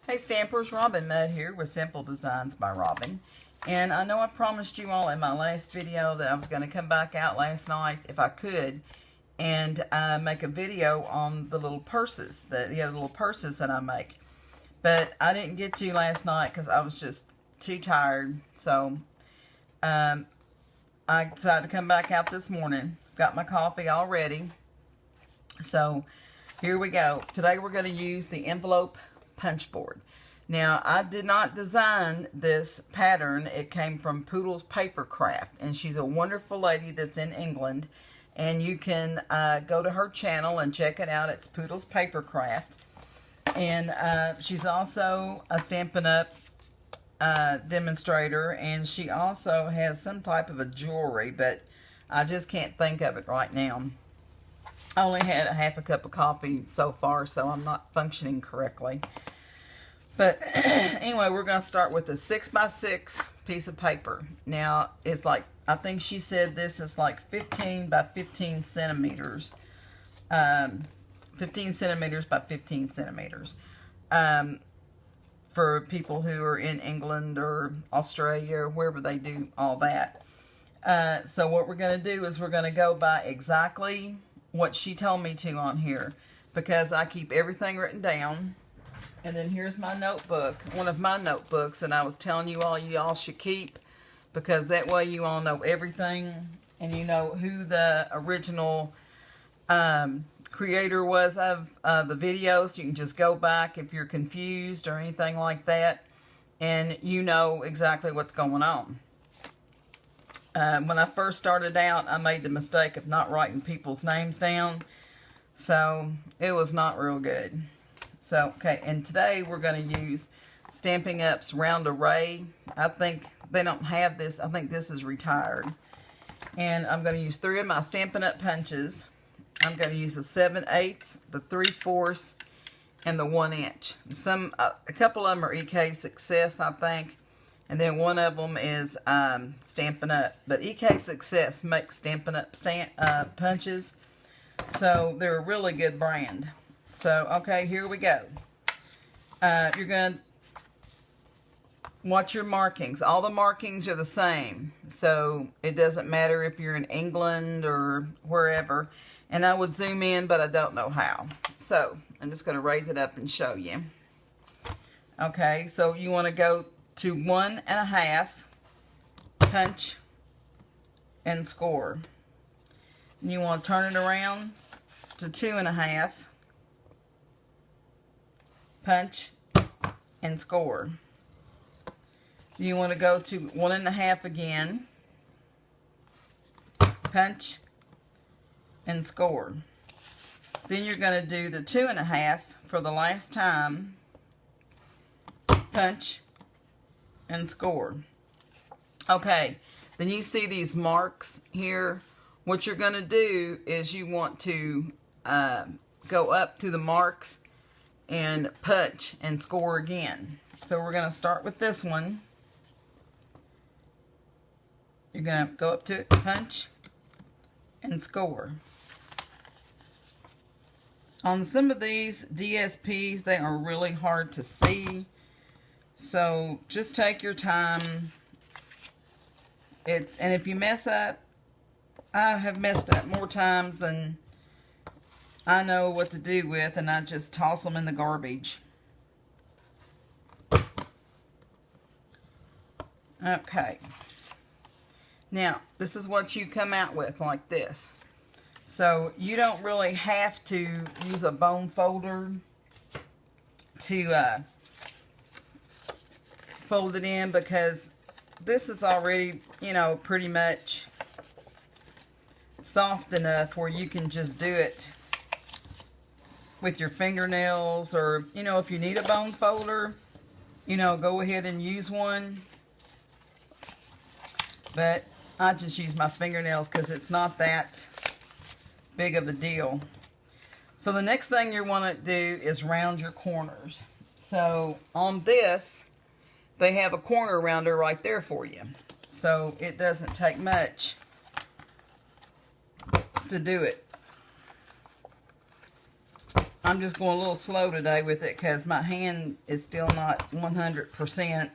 Hey Stampers, Robin Mudd here with Simple Designs by Robin. And I know I promised you all in my last video that I was going to come back out last night, if I could, and make a video on the little purses, the little purses that I make. But I didn't get to last night because I was just too tired. So I decided to come back out this morning. Got my coffee all ready. So here we go. Today we're going to use the envelope punch board. Now, I did not design this pattern. It came from pootlespapercraft, and she's a wonderful lady that's in England, and you can go to her channel and check it out. It's pootlespapercraft, and she's also a Stampin' Up! Demonstrator, and she also has some type of a jewelry, but I just can't think of it right now. I only had a half a cup of coffee so far, so I'm not functioning correctly. But anyway, we're going to start with a 6x6 piece of paper. Now, it's like, I think she said this is like 15 by 15 centimeters. 15 centimeters by 15 centimeters. For people who are in England or Australia or wherever they do all that. So what we're going to do is we're going to go by exactly what she told me to on here, because I keep everything written down. And then here's my notebook, one of my notebooks, and I was telling you all should keep, because that way you all know everything, and you know who the original creator was of the video, so you can just go back if you're confused or anything like that, and you know exactly what's going on. When I first started out, I made the mistake of not writing people's names down, so it was not real good. So, okay, and today we're going to use Stampin' Up's Round Array. I think they don't have this. I think this is retired. And I'm going to use 3 of my Stampin' Up punches. I'm going to use the 7/8, the 3/4, and the 1 inch. A couple of them are EK Success, I think. And then one of them is Stampin' Up. But EK Success makes Stampin' Up punches. So they're a really good brand. So, okay, here we go. You're going to watch your markings. All the markings are the same. So it doesn't matter if you're in England or wherever. And I would zoom in, but I don't know how. So I'm just going to raise it up and show you. Okay, so you want to go to 1.5, punch, and score. And you want to turn it around to 2.5, punch, and score. You want to go to 1.5 again, punch, and score. Then you're going to do the 2.5 for the last time, punch, and score. Okay, then you see these marks here. What you're going to do is you want to go up to the marks and punch and score again. So we're going to start with this one. You're going to go up to it, punch, and score. On some of these DSPs, they are really hard to see. So just take your time. And if you mess up, I have messed up more times than I know what to do with, and I just toss them in the garbage. Okay. Now, this is what you come out with, like this. So you don't really have to use a bone folder to fold it in, because this is already, you know, pretty much soft enough where you can just do it with your fingernails, or, you know, if you need a bone folder, you know, go ahead and use one. But I just use my fingernails because it's not that big of a deal. So the next thing you want to do is round your corners. So on this, they have a corner rounder right there for you. So it doesn't take much to do it. I'm just going a little slow today with it because my hand is still not 100%.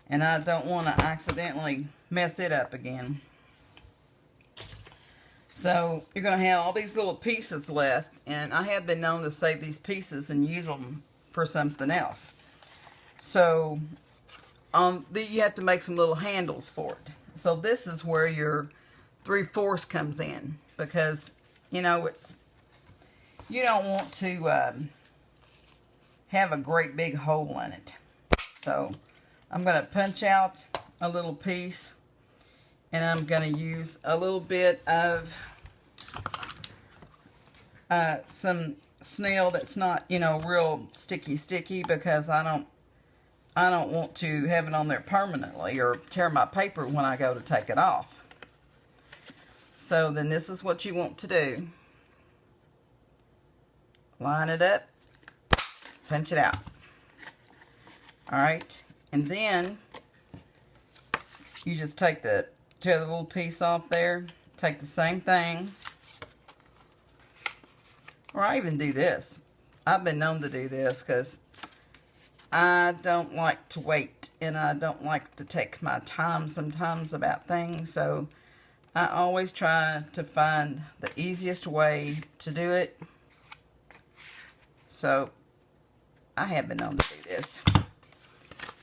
And I don't want to accidentally mess it up again. So you're going to have all these little pieces left. And I have been known to save these pieces and use them for something else. So you have to make some little handles for it. So this is where your 3/4 comes in. Because, you know, you don't want to have a great big hole in it. So I'm going to punch out a little piece, and I'm going to use a little bit of some snail that's not, you know, real sticky because I don't want to have it on there permanently or tear my paper when I go to take it off. So then this is what you want to do. Line it up, punch it out. Alright, and then you just tear the little piece off there, take the same thing, or I even do this. I've been known to do this because I don't like to wait, and I don't like to take my time sometimes about things, so I always try to find the easiest way to do it. So I have been known to do this,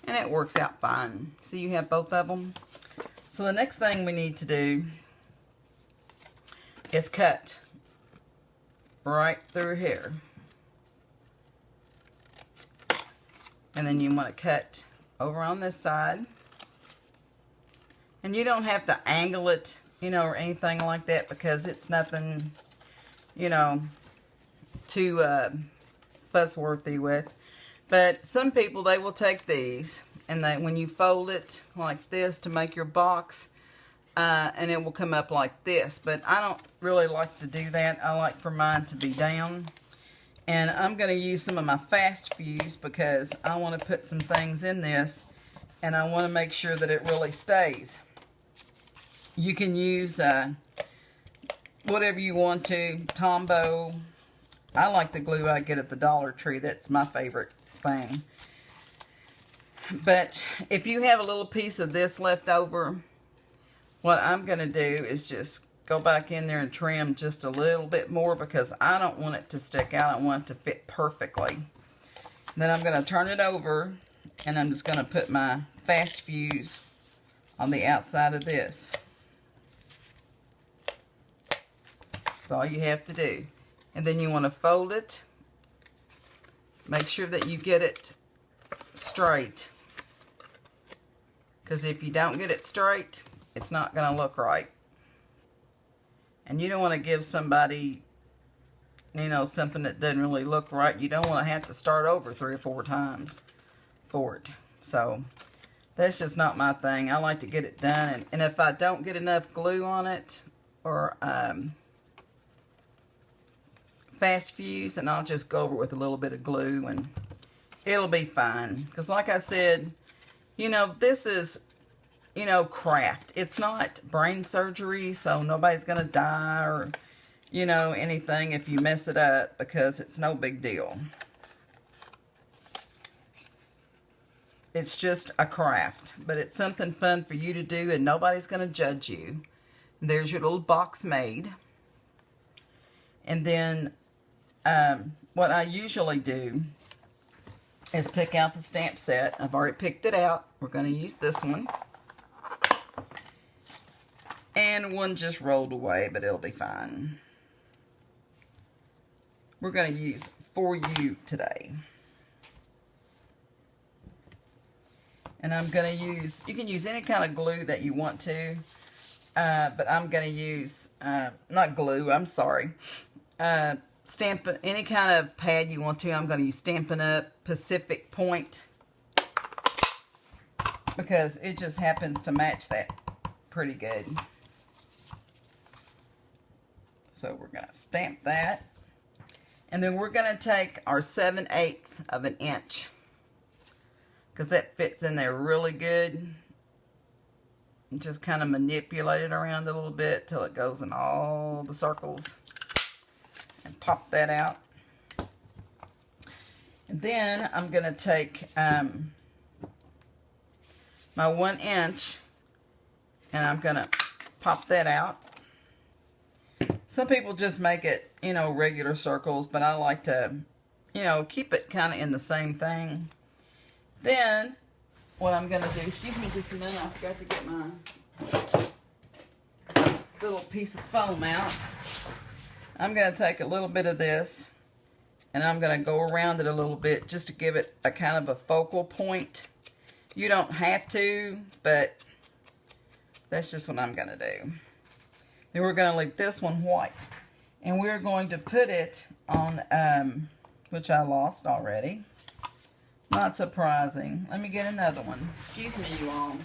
and it works out fine. See, you have both of them. So the next thing we need to do is cut right through here. And then you want to cut over on this side. And you don't have to angle it, you know, or anything like that, because it's nothing, you know, too fussworthy with. But some people, they will take these, and when you fold it like this to make your box, and it will come up like this. But I don't really like to do that. I like for mine to be down. And I'm going to use some of my fast fuse because I want to put some things in this, and I want to make sure that it really stays. You can use whatever you want to, Tombow. I like the glue I get at the Dollar Tree. That's my favorite thing. But if you have a little piece of this left over, what I'm going to do is just go back in there and trim just a little bit more because I don't want it to stick out. I want it to fit perfectly. Then I'm going to turn it over, and I'm just going to put my fast fuse on the outside of this. That's all you have to do. And then you want to fold it. Make sure that you get it straight. Because if you don't get it straight, it's not going to look right. And you don't want to give somebody, you know, something that doesn't really look right. You don't want to have to start over 3 or 4 times for it. So that's just not my thing. I like to get it done. And if I don't get enough glue on it, or fast fuse, and I'll just go over with a little bit of glue, and it'll be fine. Because like I said, you know, this is, you know, craft. It's not brain surgery, so nobody's going to die or, you know, anything if you mess it up, because it's no big deal. It's just a craft, but it's something fun for you to do, and nobody's going to judge you. There's your little box made. And then what I usually do is pick out the stamp set. I've already picked it out. We're going to use this one. And one just rolled away, but it'll be fine. We're going to use For You today. And I'm going to use, you can use any kind of glue that you want to. But I'm going to use, not glue, I'm sorry. Stampin', any kind of pad you want to. I'm going to use Stampin' Up! Pacific Point, because it just happens to match that pretty good. So we're going to stamp that. And then we're going to take our 7/8 of an inch, because that fits in there really good. And just kind of manipulate it around a little bit till it goes in all the circles. And pop that out. Then I'm going to take my 1 inch and I'm going to pop that out. Some people just make it, you know, regular circles, but I like to, you know, keep it kind of in the same thing. Then what I'm going to do, excuse me just a minute, I forgot to get my little piece of foam out. I'm going to take a little bit of this and I'm going to go around it a little bit just to give it a kind of a focal point. You don't have to, but that's just what I'm going to do. Then we're going to leave this one white. And we're going to put it on, which I lost already. Not surprising. Let me get another one. Excuse me, you all.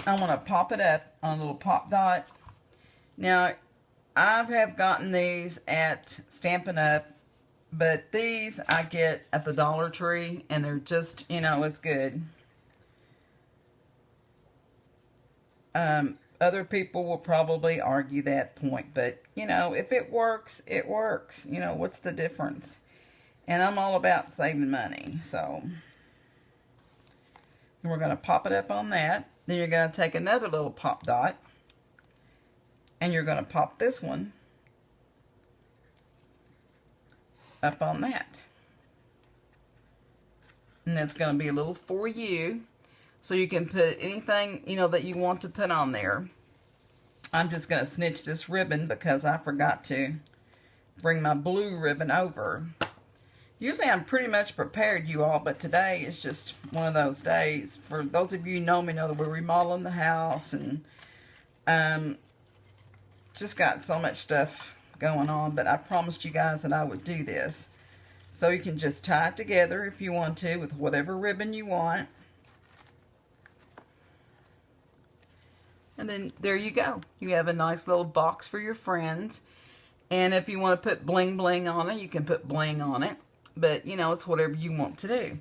I want to pop it up on a little pop dot. Now, I have gotten these at Stampin' Up, but these I get at the Dollar Tree, and they're just, you know, as good. Other people will probably argue that point, but, you know, if it works, it works. You know, what's the difference? And I'm all about saving money, so. We're going to pop it up on that. Then you're going to take another little pop dot, and you're going to pop this one up on that. And that's going to be a little for you. So you can put anything, you know, that you want to put on there. I'm just going to snitch this ribbon because I forgot to bring my blue ribbon over. Usually I'm pretty much prepared, you all, but today is just one of those days. For those of you who know me know that we're remodeling the house and just got so much stuff going on, but I promised you guys that I would do this. So you can just tie it together if you want to with whatever ribbon you want. And then there you go. You have a nice little box for your friends. And if you want to put bling bling on it, you can put bling on it. But, you know, it's whatever you want to do.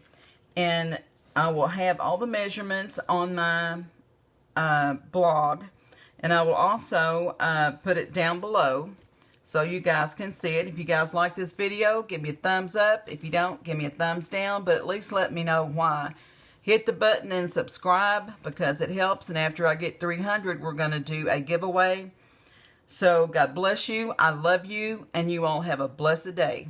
And I will have all the measurements on my blog. And I will also put it down below so you guys can see it. If you guys like this video, give me a thumbs up. If you don't, give me a thumbs down. But at least let me know why. Hit the button and subscribe because it helps. And after I get 300, we're going to do a giveaway. So God bless you. I love you. And you all have a blessed day.